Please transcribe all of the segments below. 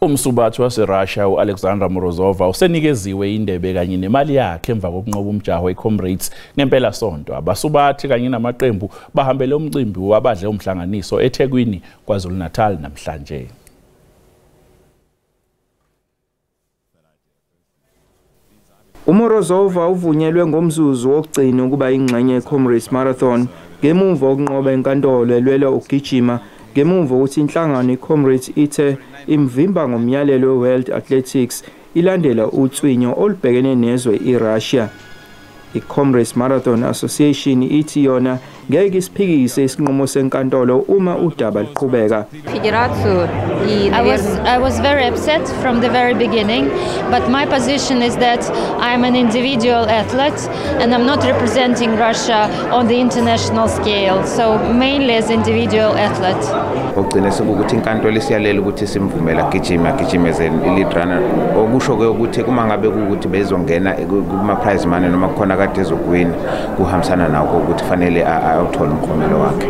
Umsubathi waseRussia uAlexandra Marazovaq usenikeziwe indebe kanye nemali yakhe emva kokunqoba umjaho eComrades ngempela sonto. Abasubathi kanye namaqembu bahambele umcimbi wabadle umhlanganiso eThekwini KwaZulu-Natal namhlanje. uMarazovaq uvunyelwe ngomzuzu wokugcina ukuba ingxenye yeComrades Marathon ngemuva kokunqoba enkantolo elwela ukugijima ngemuva ukuthi inhlangano iComrades ithe imvimba ngomyalelo weWorld Athletics ilandela uthwinyo olubhekene nezwe iRussia. iComrades Marathon Association ithi yona ngeke isiphikise isinqumo senkantolo uma udaba liqhubeka. I was very upset from the very beginning, but my position is that I'm an individual athlete and I'm not representing Russia on the international scale, so mainly as individual athlete. Ogcina sokuthi inkantolo isiyalela ukuthi simvumela gijimezeni elite runner okusho ke ukuthi kuma ngabe ukuthi bezongena kuma prize money noma khona kade ezokwini kuhambisana nako ukuthi fanele ayothola umklomelo wakhe.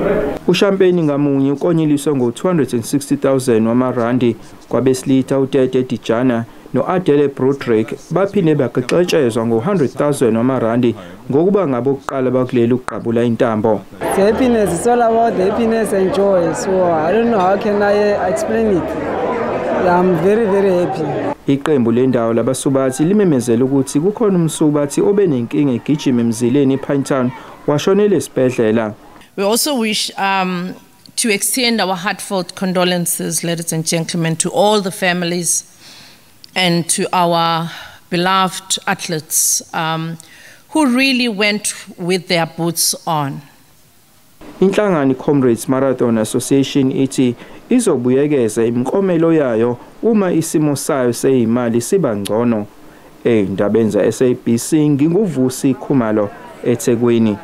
Ushampiyoni ngamunye uklonyeliswa ngo260,000 wamarandi kwabesilitha uTete Dijana noAdele Broodryk baphinde baxexezwa ngo100,000 wamarandi ngokuba ngabokuqala bakuleli ukuqabula intambo. Happiness is all about happiness and joy, so I don't know how can I explain it. I'm very happy. Iqembu lendawo labasubathi limemezela ukuthi kukhona umsubathi obenenkinga egijima emzileni ePinetown washonela esibhedlela. We also wish to extend our heartfelt condolences, ladies and gentlemen, to all the families and to our beloved athletes who really went with their boots on. Inhlangano iComrades Marathon Association ithi izobuyekeza imiklomelo yayo uma isimo sayo seyimali siba ngcono. Endabeni za SABC nginguvusi Khumalo eThekwini.